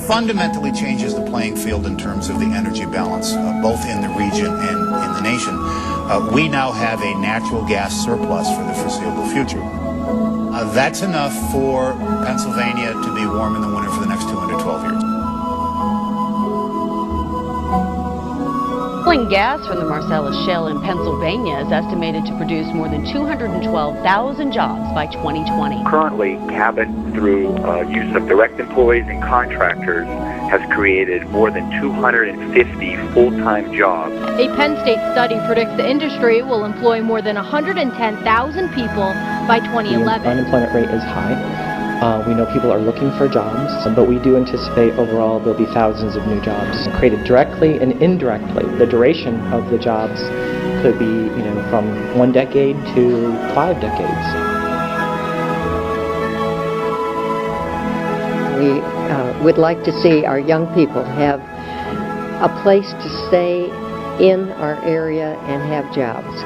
fundamentally changes the playing field in terms of the energy balance, both in the region and in the nation. We now have a natural gas surplus for the foreseeable future. That's enough for Pennsylvania to be warm in the winter for the next 212 years. Pulling gas from the Marcellus Shale in Pennsylvania is estimated to produce more than 212,000 jobs by 2020. Currently, Cabot, through use of direct employees and contractors, has created more than 250 full-time jobs. A Penn State study predicts the industry will employ more than 110,000 people by 2011. The unemployment rate is high. We know people are looking for jobs, but we do anticipate overall there'll be thousands of new jobs created directly and indirectly. The duration of the jobs could be, from 1 decade to 5 decades. We would like to see our young people have a place to stay in our area and have jobs.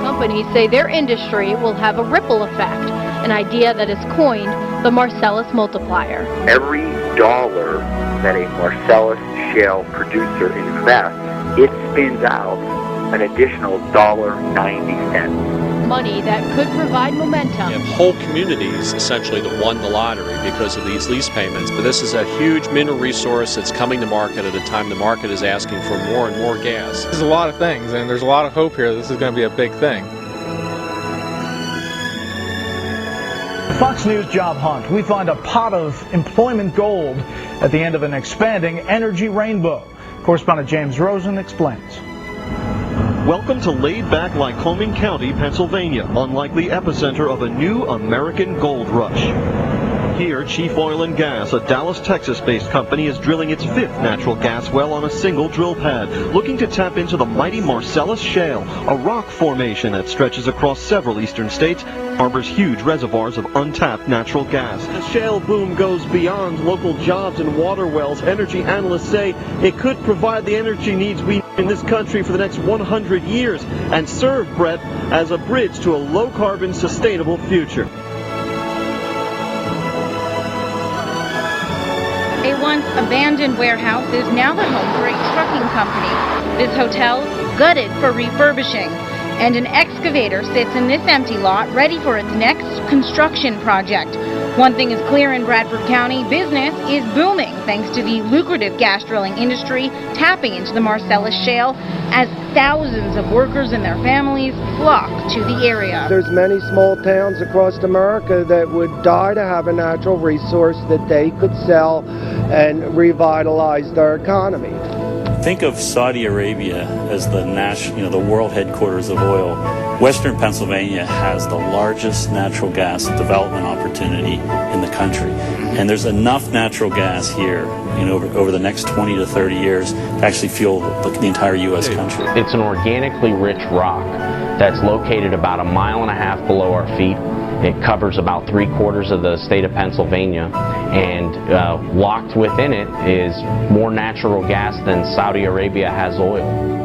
Companies say their industry will have a ripple effect, an idea that is coined the Marcellus multiplier. Every dollar that a Marcellus Shale producer invests, it spins out an additional $1.90. Money that could provide momentum. You have whole communities essentially that won the lottery because of these lease payments. But this is a huge mineral resource that's coming to market at a time the market is asking for more and more gas. There's a lot of things, and there's a lot of hope here. This is going to be a big thing. Fox News Job Hunt. We find a pot of employment gold at the end of an expanding energy rainbow. Correspondent James Rosen explains. Welcome to laid-back Lycoming County, Pennsylvania, unlikely epicenter of a new American gold rush. Here, Chief Oil and Gas, a Dallas, Texas-based company, is drilling its 5th natural gas well on a single drill pad, looking to tap into the mighty Marcellus Shale, a rock formation that stretches across several eastern states, harbors huge reservoirs of untapped natural gas. The shale boom goes beyond local jobs and water wells. Energy analysts say it could provide the energy needs we in this country for the next 100 years and serve, Brett, as a bridge to a low-carbon, sustainable future. A once abandoned warehouse is now the home for a trucking company. This hotel gutted for refurbishing, and an excavator sits in this empty lot ready for its next construction project. One thing is clear in Bradford County, business is booming thanks to the lucrative gas drilling industry tapping into the Marcellus Shale as thousands of workers and their families flock to the area. There's many small towns across America that would die to have a natural resource that they could sell and revitalize their economy. Think of Saudi Arabia as the world headquarters of oil. Western Pennsylvania has the largest natural gas development opportunity in the country. And there's enough natural gas here, over the next 20 to 30 years to actually fuel the entire U.S. country. It's an organically rich rock that's located about 1.5 miles below our feet. It covers about 3/4 of the state of Pennsylvania, and locked within it is more natural gas than Saudi Arabia has oil.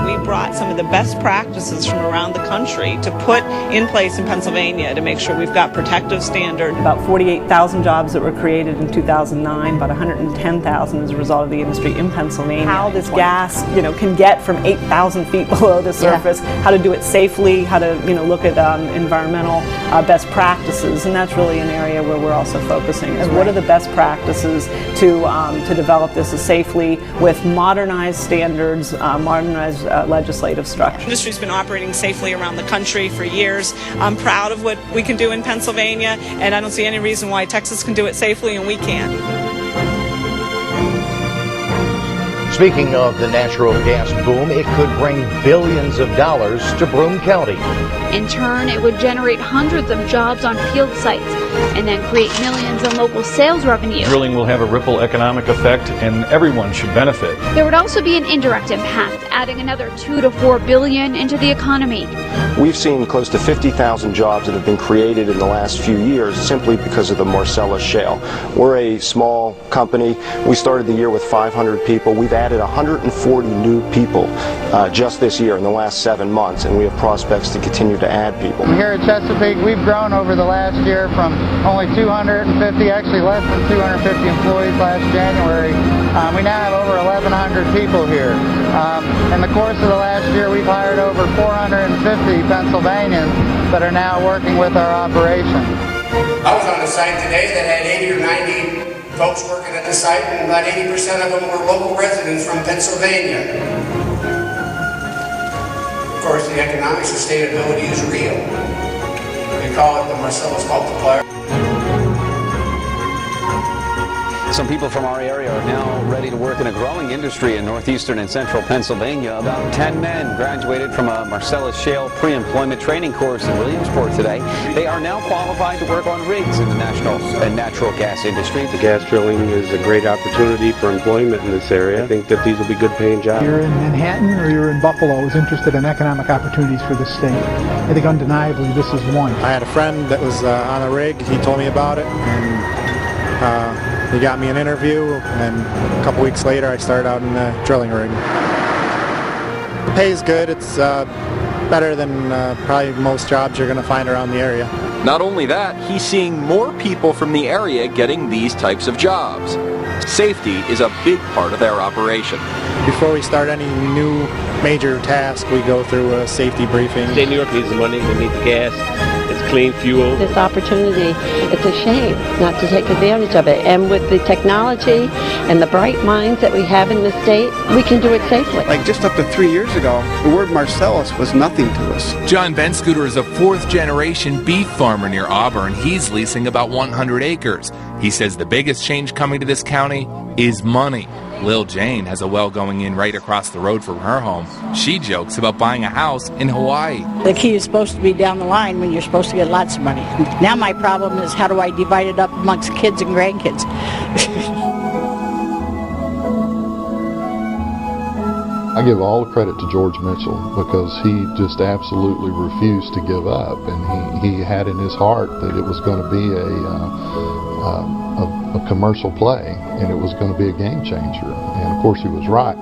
We brought some of the best practices from around the country to put in place in Pennsylvania to make sure we've got protective standards. About 48,000 jobs that were created in 2009, about 110,000 as a result of the industry in Pennsylvania. How this gas, can get from 8,000 feet below the surface, how to do it safely, how to, look at environmental best practices, and that's really an area where we're also focusing. Is what are the best practices to develop this safely with modernized standards, modernized legislative structure. The industry's been operating safely around the country for years. I'm proud of what we can do in Pennsylvania, and I don't see any reason why Texas can do it safely and we can't. Speaking of the natural gas boom, it could bring billions of dollars to Broome County. In turn, it would generate hundreds of jobs on field sites and then create millions in local sales revenue. Drilling will have a ripple economic effect, and everyone should benefit. There would also be an indirect impact, adding another $2 to $4 billion into the economy. We've seen close to 50,000 jobs that have been created in the last few years simply because of the Marcellus Shale. We're a small company. We started the year with 500 people. We've added 140 new people just this year in the last 7 months, and we have prospects to continue to add people. Here at Chesapeake, we've grown over the last year from only 250, actually less than 250 employees last January. We now have over 1,100 people here. In the course of the last year, we've hired over 450 Pennsylvanians that are now working with our operation. I was on a site today that had 80 or 90 folks working at the site, and about 80% of them were local residents from Pennsylvania. Of course, the economic sustainability is real. We call it the Marcellus multiplier. Some people from our area are now ready to work in a growing industry in northeastern and central Pennsylvania. About 10 men graduated from a Marcellus Shale pre-employment training course in Williamsport today. They are now qualified to work on rigs in the national and natural gas industry. The gas drilling is a great opportunity for employment in this area. I think that these will be good paying jobs. You're in Manhattan or you're in Buffalo is interested in economic opportunities for the state. I think undeniably this is one. I had a friend that was on a rig. He told me about it, and he got me an interview, and a couple weeks later I started out in the drilling rig. The pay is good. It's better than probably most jobs you're going to find around the area. Not only that, he's seeing more people from the area getting these types of jobs. Safety is a big part of their operation. Before we start any new major task, we go through a safety briefing. State of New York needs the money, they need the gas. It's clean fuel. This opportunity, it's a shame not to take advantage of it. And with the technology and the bright minds that we have in the state, we can do it safely. Like just up to 3 years ago, the word Marcellus was nothing to us. John Van Scooter is a fourth-generation beef farmer near Auburn. He's leasing about 100 acres. He says the biggest change coming to this county is money. Lil Jane has a well going in right across the road from her home. She jokes about buying a house in Hawaii. The key is supposed to be down the line when you're supposed to get lots of money. Now my problem is how do I divide it up amongst kids and grandkids? I give all the credit to George Mitchell because he just absolutely refused to give up, and he had in his heart that it was going to be a commercial play and it was going to be a game changer, and of course he was right.